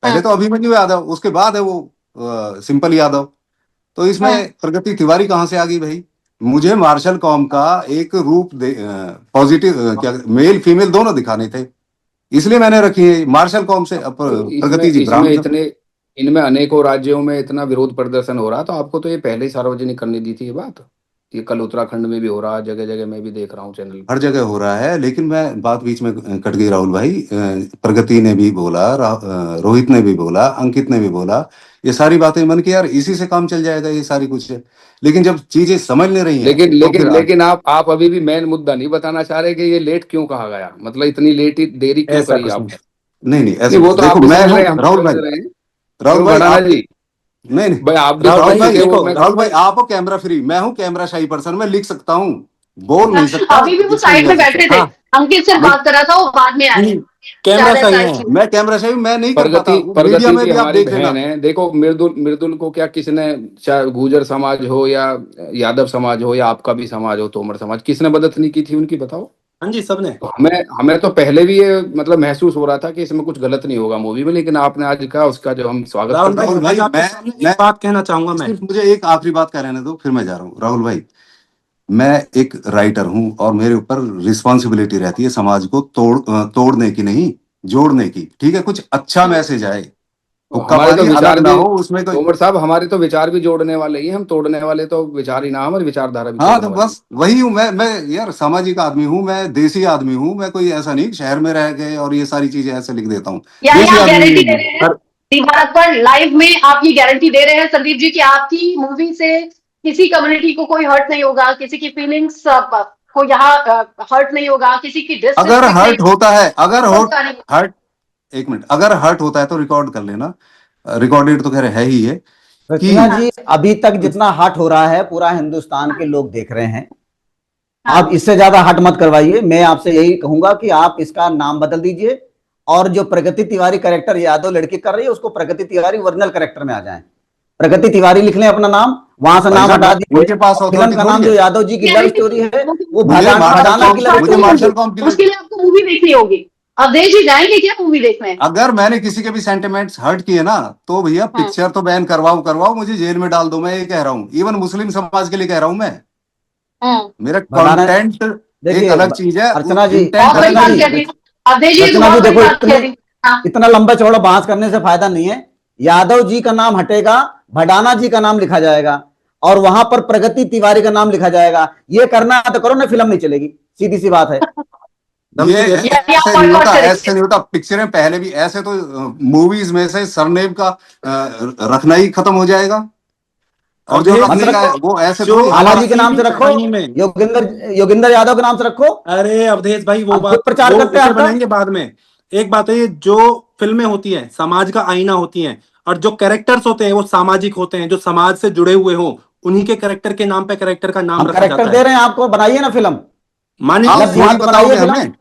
पहले हाँ, तो अभिमन्यु यादव, उसके बाद है वो सिंपल यादव। तो हाँ, इसमें प्रगति तिवारी कहाँ से आ गई भाई? मुझे मार्शल कॉम का एक रूप पॉजिटिव, क्या मेल फीमेल दोनों दिखाने थे, इसलिए मैंने रखी है मार्शल कॉम से तो इसमें प्रगति जी इसमें ब्राह्मण। इतने इनमें अनेकों राज्यों में इतना विरोध प्रदर्शन हो रहा तो आपको तो ये पहले ही सार्वजनिक करनी दी थी ये बात। ये कल उत्तराखंड में भी हो रहा है, जगह जगह मैं भी देख रहा हूँ चैनल हर पे। जगह हो रहा है, लेकिन मैं बात बीच में कट गई राहुल भाई। प्रगति ने भी बोला, रोहित ने भी बोला, अंकित ने भी बोला, ये सारी बातें मन की यार, इसी से काम चल जाएगा, ये सारी कुछ है। लेकिन जब चीजें समझ नहीं रही हैं लेकिन तो फिर लेकिन लेकिन आप अभी भी मेन मुद्दा नहीं बताना चाह रहे कि ये लेट क्यों कहा गया, मतलब इतनी लेट देरी क्यों ऐसा करी कुछ नहीं, आपने। नहीं नहीं, ऐसा नहीं वो कुछ तो आप देखो, भी मैं समझ हूँ रहे हैं, हम भी राहुल समझ भाई, रहे हैं। राहुल क्यों भाई भडाना आप, जी, नहीं नहीं, भाई आप भी राहुल समझिए भाई कि देखो, वो मैं राहुल भाई आप हो कैमरा फ्री, मैं हूँ कैमरा शाही पर्सन, मैं लिख सकता हूँ, बोल नहीं सकता अभी भी वो जिसको साइड में इमेज से। बैठे थे। हाँ, अंकित से नहीं बात कर रहा था, वो बाद में आए। कैमरा शायद सही ऐसा है। इसलिए। मैं कैमरा शाही मैं नहीं कर पाता, प्रगति वो मीडिया प्रगति में जी भी आप हमारी देख लेना। बहन है। देखो मृदुल मृदुल को क्या किसने, चाहे गुर्जर समाज हो या यादव समाज हो या आपका भी समाज हो तोमर समाज, किसने मदद नहीं की थी उनकी बताओ। हाँ जी, सबने। तो हमें हमें तो पहले भी ये मतलब महसूस हो रहा था कि इसमें कुछ गलत नहीं होगा मूवी में, लेकिन आपने आज कहा उसका जो हम स्वागत राहुल करते भाई, हैं। राहुल भाई, आज आपके मैं सामने मैं एक बात कहना चाहूंगा मैं। सिर्फ मुझे एक आखिरी बात कह रहने दो, फिर मैं जा रहा हूँ। राहुल भाई, मैं एक राइटर हूँ और मेरे ऊपर रिस्पॉन्सिबिलिटी रहती है समाज को तोड़ने की नहीं, जोड़ने की। ठीक है, कुछ अच्छा मैसेज आए, तो हुक्का हमारे तो पानी अलग विचार ना भी, हो उसमें कोई। तोमर साहब हमारे तो विचार भी जोड़ने वाले ही हैं, हम तोड़ने वाले तो विचार ही ना, हमारी विचारधारा भी हाँ, तोड़ने तो वाली है। बस वही हूँ मैं यार सामाजिक आदमी हूँ, मैं देसी आदमी हूँ, मैं कोई ऐसा नहीं शहर में रह गए और ये सारी चीजें ऐसे लिख देता हूँ। यानी देसी आप आदमी गारंटी हूँ दे मैं। रहे हैं दी भारत पर लाइव में, आप ये गारंटी दे रहे हैं संदीप जी कि आपकी मूवी से किसी कम्युनिटी को कोई हर्ट नहीं होगा, किसी की फीलिंग्स को यहाँ हर्ट नहीं होगा, किसी की अगर डिसरिस्पेक्ट नहीं हर्ट होता है, अगर होगा, नहीं हर्ट, एक मिनट, अगर हर्ट होता है तो रिकॉर्ड कर लेना, रिकॉर्डेड तो खैर है ही है कि रचना जी, अभी तक जितना हट हो रहा है पूरा हिंदुस्तान के लोग देख रहे हैं। आप इससे ज्यादा हट मत करवाइए। मैं आपसे यही कहूंगा कि आप इसका नाम बदल दीजिए और जो प्रगति तिवारी कैरेक्टर यादव लड़की कर रही है उसको प्रगति तिवारी ओरिजिनल कैरेक्टर में आ जाए। प्रगति तिवारी लिख लें अपना नाम, वहां से भाई नाम साहब हटा दीजिए। उनके पास फिल्म अथॉरिटी का नाम थोड़ी जो है। यादव जी की लव स्टोरी है वो मुझे मार्शल भडाना की कॉम, लव मुझे स्टोरी मार्शल होगी। कॉम की उसके लिए आपको मूवी देखनी होगी। अवधेश जी जाएंगे क्या मूवी देखने? अगर मैंने किसी के भी सेंटिमेंट्स हर्ट किए ना, तो भैया हाँ, पिक्चर तो बैन करवाओ करवाओ, मुझे जेल में डाल दो, मैं ये कह रहा हूँ। इवन मुस्लिम समाज के लिए कह रहा हूँ मैं। हाँ। मेरा भडाना, कंटेंट एक देखिए अलग चीज है, अर्चना जी, इंटेंट बहुत बड़ी अलग अर्चना बात जी, चीज कह है। दी अवधेश जी, ये तो रचना जी बहुत बड़ी देखो, बात इतने कह दी। हाँ, इतना लंबा चौड़ा बहस करने से फायदा नहीं है। यादव जी का नाम हटेगा, भडाना जी का नाम लिखा जाएगा और वहां पर प्रगति तिवारी का नाम लिखा जाएगा। ये करना है तो करो ना, फिल्म नहीं चलेगी, सीधी सी बात है। ये यानी आप ऐसे नहीं बॉयकॉट होता, करेंगे। ऐसे नहीं होता। पिक्चरें पहले भी ऐसे तो मूवीज में से सरनेम का रखना ही खत्म हो जाएगा, और जो अवधेश मत रखने का जी, है रखो, वो ऐसे जो थोड़ी आला हमारा। जी के किसी नाम भी से रखो, कहानी में, योगिंदर यादव के नाम से रखो। अरे अवधेश भाई, वो हम खुद बात प्रचार वो करते हैं उसे आपका। बनाएंगे बाद में। एक बात है, ये जो फिल्में होती हैं समाज का आईना होती हैं, और जो कैरेक्टर्स होते हैं वो सामाजिक होते हैं, जो समाज से जुड़े हुए हो, उन्हीं के कैरेक्टर के नाम पे कैरेक्टर का नाम हम रखा कैरेक्टर जाता दे है। रहे हैं आपको, बनाइए ना फिल्म। मान आप लीजिए गलत थोड़ी ध्यान तो बनाइए बताओगे फिल्म। हमें,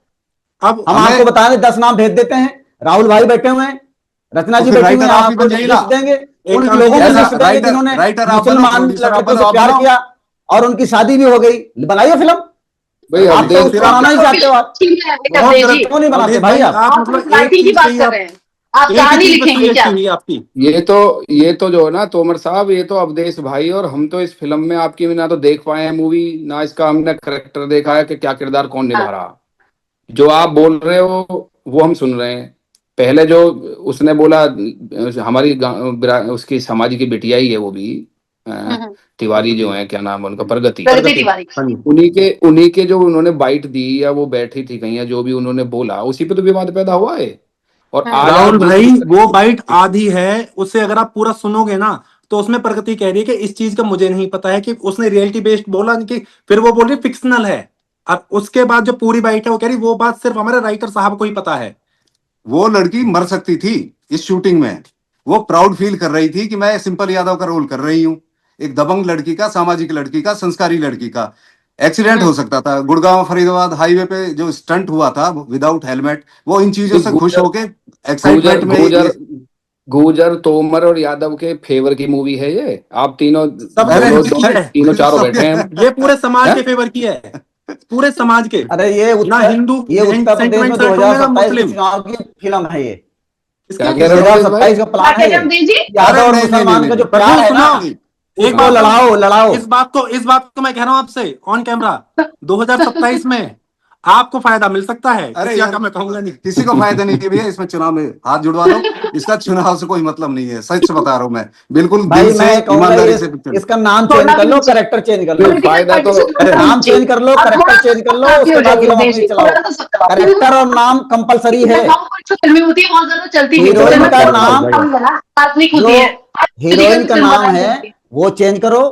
अब हम आपको हमें बता दें, 10 नाम भेज देते हैं। राहुल भाई बैठे हुए हैं, रचना तो जी फिर बैठी हुई राइटर हैं, आप ही आपको बन जाइए ना। लिस्ट देंगे। एक उन काम लोगों की कीजिए, ऐसा लिस्ट देंगे राइटर, जिन्होंने राइटर आप बनो, मुसलमान प्रोड्यूसर आप लड़कों बनो, से आप प्यार बनाओ। किया और उनकी शादी भी हो गई, बनाइए फिल्म। भाई अरे आप तो अवधेश उसको फिर आप बनाना ही चाहते हो आप, ठीक है बहुत अवधेश जी, गलत। क्यों नहीं बनाते अवधेश भाई भाई, आप? आप आप मतलब सिर्फ एक राइटिंग की चीज पे बात ही कर आप रहे हैं। आप एक ही कहानी चीज पे लिखेंगे सुई क्या? अटकी हुई है आपकी। ये तो जो है ना तोमर साहब, ये तो अवधेश भाई और हम तो इस फिल्म में आपकी ना तो देख पाए हैं मूवी, ना इसका हमने करेक्टर देखा है कि क्या किरदार कौन हाँ, निभा रहा। जो आप बोल रहे हो वो हम सुन रहे हैं। पहले जो उसने बोला, हमारी उसकी समाज की बिटिया ही है वो भी, तिवारी जो है, क्या नाम है उनका, प्रगति प्रगति तिवारी। हाँ जी। उन्हीं के जो उन्होंने बाइट दी या वो बैठी थी कहीं या जो भी उन्होंने बोला, उसी पे तो विवाद पैदा हुआ है। और आज आप राहुल भाई, देखिए, वो बाइट आधी है, उसे अगर आप पूरा सुनोगे ना तो उसमें प्रगति कह रही है कि इस चीज का मुझे नहीं पता है, कि उसने रियलिटी बेस्ड बोला कि, फिर वो बोल रही फिक्शनल है। अब उसके बाद जो पूरी बाइट है वो कह रही वो बात सिर्फ हमारे राइटर साहब को ही पता है। वो लड़की मर सकती थी इस शूटिंग में। वो प्राउड फील कर रही थी कि मैं सिंपल यादव का रोल कर रही हूँ, एक दबंग लड़की का, सामाजिक लड़की का, संस्कारी लड़की का। एक्सीडेंट हो सकता था गुड़गांव फरीदाबाद हाईवे पे, जो स्टंट हुआ था विदाउट हेलमेट, वो इन चीजों से खुश होके एक्साइटमेंट में गुजर गुजर तोमर और यादव के फेवर की मूवी है ये। आप तीनों सब अरे तीनों चारों बैठे हैं हम। ये पूरे समाज के फेवर की है, पूरे समाज के। अरे ये ना हिंदू, उत्तर प्रदेश में सेंटिमेंट हर्ट होने का 2027 के मुस्लिम। चुनाव की फिल्म है ये। क्या कह रहे हो रमेश भाई? 2027 का प्लान है ये। जी यादव और नहीं, मुसलमान नहीं, का जो नहीं, प्यार है ना, सुनो, एक उसको बात लड़ाओ। इस बात को मैं कह रहा हूं आपसे ऑन कैमरा, 2027 में आपको फायदा मिल सकता है। अरे किसी यार, का मैं कहूंगा नहीं। किसी को फायदा नहीं है भैया, इसमें चुनाव में हाथ जुड़वा लो। इसका चुनाव से कोई मतलब नहीं है, सच बता रहा हूं मैं, बिल्कुल भाई दिल से मैं कहूंगा ईमानदारी से इसका नाम चेंज कर लो, कैरेक्टर चेंज कर लो। फायदा तो अरे नाम चेंज कर लो, कैरेक्टर चेंज कर लो, उसके बाद फिल्म अपनी चलाओ। कैरेक्टर और नाम कंपलसरी है। फिल्में होती है बहुत ज्यादा चलती नहीं, हीरोइन का नाम, आत्मिक जो होती है, हीरोइन का नाम है वो चेंज करो,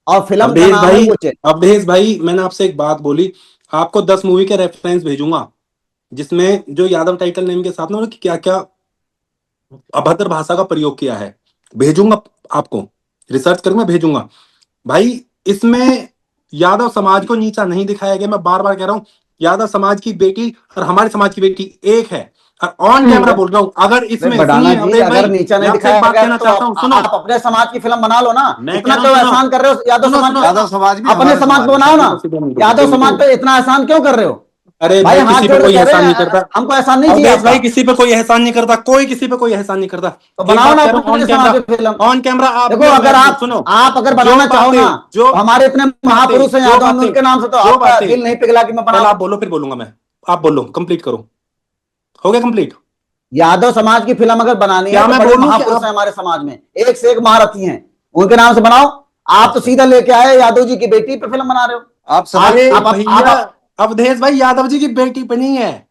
और फिल्म का अवधेश नाम है भाई, वो चेंज। अवधेश भाई, मैंने आपसे एक बात बोली, आपको 10 मूवी के रेफरेंस भेजूंगा जिसमें जो यादव टाइटल नेम के साथ में उन्होंने क्या क्या अभद्र भाषा का प्रयोग किया है, भेजूंगा आपको, रिसर्च करके मैं भेजूंगा। भाई इसमें यादव समाज को नीचा नहीं दिखाया गया। मैं बार बार कह रहा हूं, यादव समाज की बेटी और हमारे समाज की बेटी एक है, और ऑन कैमरा बोल रहा हूं। अगर इसमें बडाना सुनिए जी, अवधेश अगर भाई, नीचा नहीं मैं आपसे एक दिखाया बात गया कहना तो चाहता हूं, सुनो। आप अपने समाज की फिल्म बना लो ना। मैं इतना कह क्यों रहा हूं, एहसान कर रहे हो यादव सुनो, समाज सुनो, पे? यादव समाज भी अपने हमारे समाज को बनाओ ना। यादव समाज पे इतना एहसान क्यों कर रहे हो? अरे भाई भाई, हाथ किसी पे जोड़ के कोई कह रहे एहसान नहीं हैं, करता। हमको एहसान नहीं चाहिए अवधेश भाई, आपका। किसी पे कोई एहसान नहीं करता, कोई किसी पे कोई एहसान नहीं करता। तो एक बनाओ बात ना कह रहा हूं, अपने समाज की फिल्म। ऑन कैमरा आप देखो भी और अगर मैं भी, आप सुनो, आप अगर जो बनाना चाहो बातें- ना, जो तो हमारे इतने महापुरुष हैं जो यादव, बातें- उनके नाम से तो जो आपका बातें- दिल नहीं पिघला कि मैं पहले बना। आप बोलो फिर बोलूंगा मैं। आप बोलो, कंप्लीट करो। हो गया कंप्लीट? यादव समाज की फिल्म अगर बनानी है क्या तो मैं बड़े बोलूं कि महापुरुष आप- हैं हमारे समाज में, एक से एक महारथी हैं, उनके नाम से बनाओ। आप तो सीधा लेके आए यादव जी की बेटी पे फिल्म बना रहे हो। आप समझ अरे आप भैया, अवधेश भाई यादव जी की बेटी पे नहीं है,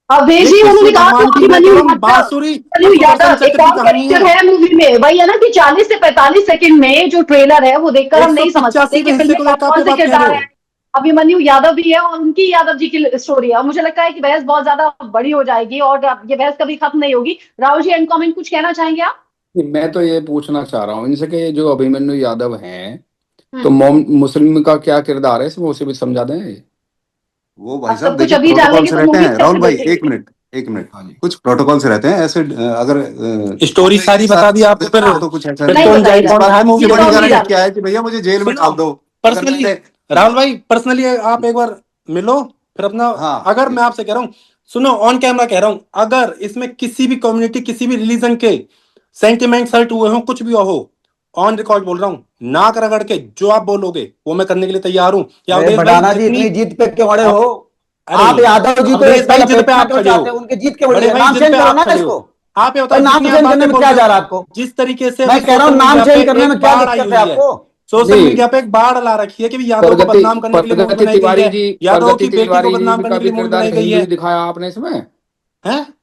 अवधेश ये जी उन्होंने कृष्ण कहा भगवान की, मैं कह अभिमन्यु रहा हूँ, यादव, बांसुरी और अभिमन्यु सुदर्शन यादव एक चक्र की और कहानी कैरेक्टर है। है मूवी में। वही है ना कि 40 से 45 सेकंड में जो ट्रेलर है वो देखकर हम नहीं समझ सकते 185वें कि हिस्से फिल्म को में लेकर आप कौन ये से बात कह किरदार रहे है। हो। अभिमन्यु यादव भी है और उनकी यादव जी की स्टोरी है, और मुझे लगता है कि बहस बहुत ज्यादा बड़ी हो जाएगी और ये बहस कभी खत्म नहीं होगी। राहुल जी, एंड कमेंट कुछ कहना चाहेंगे आप? मैं तो ये पूछना चाह रहा हूँ इनसे कि जो अभिमन्यु यादव हैं, तो मुस्लिम का क्या किरदार है इसमें, उसे भी समझा दें। वो भाई अब साहब सब कुछ देखिए, अभी प्रोटोकॉल डालेंगे से तो रहते मूवी हैं राहुल भाई, देखेंगे। एक मिनट, हाँ जी। कुछ प्रोटोकॉल से रहते हैं ऐसे। अगर स्टोरी सारी बता दी आपको, फिर तो कुछ ऐसा फिर नहीं कौन बताई जाए, जाती। कौन आए मूवी ये तो बड़ी अभी देखने। गारंटी डाल क्या है कि भैया मुझे जेल में डाल दो। पर्सनली राहुल भाई, पर्सनली आप एक बार मिलो, फिर अपना। हाँ। अगर मैं आपसे कह रहा हूँ, सुनो, ऑन कैमरा कह रहा हूँ, अगर इसमें किसी भी कम्युनिटी, किसी भी रिलीजन के सेंटिमेंट्स हर्ट हुए हो, कुछ भी हो, ऑन रिकॉर्ड बोल रहा हूँ, नाक रगड़ के जो आप बोलोगे वो मैं करने के लिए तैयार हूँ। या अरे अवधेश भाई, बडाना जी, जितनी इतनी जीत पे क्यों अड़े हो? अरे आप यादव जी को अवधेश एक भाई, पल जिद पे अपेक्षा आप क्यों खड़े चाहते हो, हैं? उनकी जीत क्यों बड़ी बड़े है? भाई, नाम जिद चेंज पे करो आप ना खड़े हो। इसको। आप ये और बताओ, नाम जितनी आप चेंज करने बातें में बोल क्या रहे जा हो, रहा है आपको? जिस तरीके से मैं अभी कह रहा हूँ सोशल नाम मीडिया चेंज पे करने एक में क्या बाढ़ आई दिक्कत है हुई है, आपको? सोशल नहीं, मीडिया पे एक बाढ़ ला रखी है कि यादव को प्रगति बदनाम करने के लिए मूवी प्रगति बनाई गई तिवारी है, जी यादव प्रगति की बेटी को तिवारी बदनाम जी करने का के भी लिए मूवी किरदार बनाई गई हिंदू है। ही दिखाया आपने इसमें। हैं?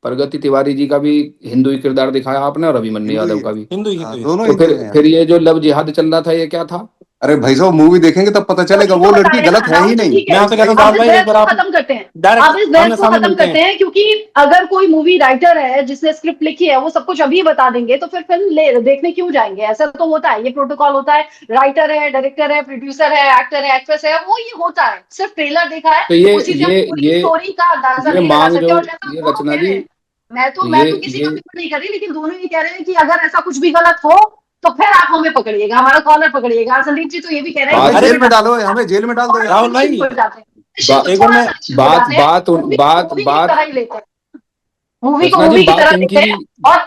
प्रगति तिवारी जी का भी हिंदू ही किरदार दिखाया आपने, और अभिमन्यु हिंदू ही यादव है। का भी। हिंदू हाँ, हिंदू दोनों तो हिंदू हैं फिर यार। ये जो लव जिहाद चल रहा था, ये क्या था? अरे भाई साहब, मूवी देखेंगे तब पता चलेगा, वही वो तो बता लड़की रहे हैं गलत ना, है ही राहुल जी, नहीं। ठीक है। मैं आपसे कहता हूँ अब राहुल इस भाई, एक बहस बार को आप खत्म करते हैं। डायरेक्ट अब इस बहस आमने को सामने खत्म मिलते करते हैं। हैं, क्योंकि अगर कोई मूवी राइटर है जिसने स्क्रिप्ट लिखी है वो सब कुछ अभी बता देंगे तो फिर फिल्म देखने क्यों जाएंगे? ऐसा तो होता है, ये प्रोटोकॉल होता है। राइटर है, डायरेक्टर है, प्रोड्यूसर है, एक्टर है, एक्ट्रेस है, वो ये होता है। सिर्फ ट्रेलर देखा है तो ये उसी से हम ये पूरी ये स्टोरी का अंदाजा ये नहीं लगा मांग सकते। जो और जैसा ये दोनों रचना कह रहे जी, हैं, मैं तो तो किसी का टिप्पणी नहीं कर रही, लेकिन दोनों ये कह रहे हैं कि अगर ऐसा कुछ भी गलत हो तो फिर आप हमें पकड़िएगा, हमारा कॉलर पकड़िएगा। संदीप जी तो ये भी कह रहे हैं भाई बात कि जेल में डालो, हमें जेल में डाल दो यार। राहुल भाई, हो जाते हैं, बा, एक बार थोड़ा मैं सा निश्चित हो बात जाते हैं, बात मूवी बात मूवी की बात तरह ही लेते हैं, मूवी को रचना जी, मूवी की बात तरह इनकी लेते हैं। और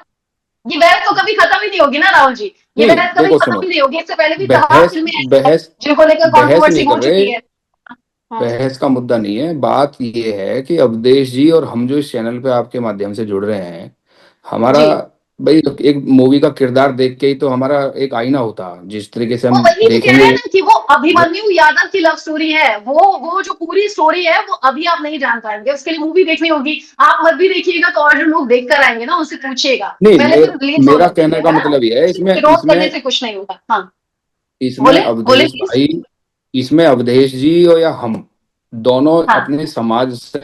ये बहस तो कभी खत्म ही नहीं होगी ना राहुल जी, ये नहीं, बहस कभी देखो खत्म सुनो, ही नहीं होगी। इससे पहले भी तमाम बहस फिल्में ऐसी हैं बहस जिनको लेकर बहस कंट्रोवर्सी नहीं हो कर रहे। चुकी है। हाँ। बहस का मुद्दा नहीं है। बात ये है कि अवधेश जी और हम जो इस चैनल पे आपके माध्यम से जुड़ रहे हैं, हमारा जी भाई एक मूवी का किरदार देख के ही तो हमारा एक आईना होता, जिस तरीके से वो हम वही तो कह रहे देखेंगे। हैं ना कि वो अभिमन्यु यादव की लव स्टोरी है, वो जो पूरी स्टोरी है वो अभी आप नहीं जान पाएंगे, उसके लिए मूवी देखनी होगी। आप मत भी देखिएगा तो और जो लोग देख कर आएंगे ना उनसे पूछिएगा, नहीं, पहले फिर रिलीज हो मेरा जाती कहने है का ना, मतलब ये है, इसमें विरोध करने इसमें से कुछ नहीं होगा। हाँ इसमें बोले बोले अवधेश प्लीज। भाई, इसमें अवधेश जी और या हम दोनों हाँ अपने समाज से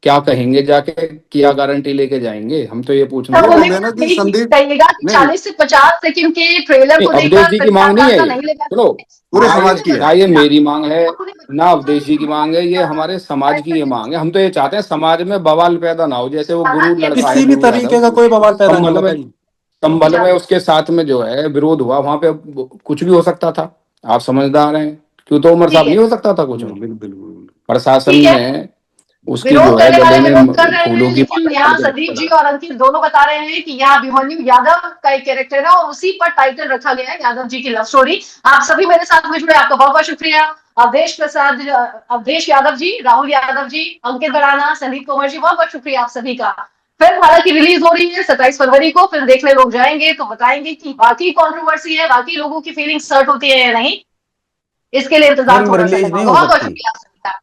क्या कहेंगे जाके, क्या गारंटी लेके जाएंगे, हम तो ये पूछना तो ये चाहते हो उन्हें हैं। गया ना कि यही संदीप, कहिएगा कि नहीं 40 से 50 सेकंड के ट्रेलर नहीं, को अवधेश देखकर जी की फिल्म का मांग नहीं है अंदाजा ये, नहीं लगा चलो, पूरे ना समाज की है। ना ये मेरी मांग है, आप उन्हें ना बताइएगा अवधेश जी की मांग है, ये हमारे समाज की ये मांग है। हम तो ये चाहते हैं समाज में बवाल पैदा ना हो, जैसे वो गुरु लड़का है किसी भी गुरु तरीके यादव, का कोई बवाल पैदा ना हो, संभल में बताइए। संभल में उसके साथ में जो है विरोध हुआ, वहां पे कुछ भी हो सकता था। आप समझदार हैं, क्यों तो उमर साहब ठीक है, नहीं हो सकता था कुछ में। बिल्कुल बिल्कुल। प्रशासन ठीक है। ने उसकी जो विरोध है करने गले वाले विरोध कर में रहे फूलों हैं, की लेकिन माला डाल यहाँ के संदीप जी चला। और अंकित दोनों बता रहे हैं कि यहाँ अभिमन्यु यादव का एक कैरेक्टर है और उसी पर टाइटल रखा गया है यादव जी की लव स्टोरी। आप सभी मेरे साथ में जुड़े, आपका बहुत बहुत शुक्रिया। अवधेश प्रसाद, अवधेश यादव जी, राहुल यादव जी, अंकित भराना, संदीप तोमर जी, बहुत बहुत शुक्रिया आप सभी का। फिल्म हालांकि रिलीज हो रही है 27 फरवरी को, फिल्म देखने लोग जाएंगे तो बताएंगे कि वाकई कंट्रोवर्सी है, वाकई लोगों की फीलिंग्स हर्ट होती है या नहीं। इसके लिए इंतजार फिल्म थोड़ा सा रिलीज लगा। नहीं हो बहुत बहुत सकती। शुक्रिया आप सभी का।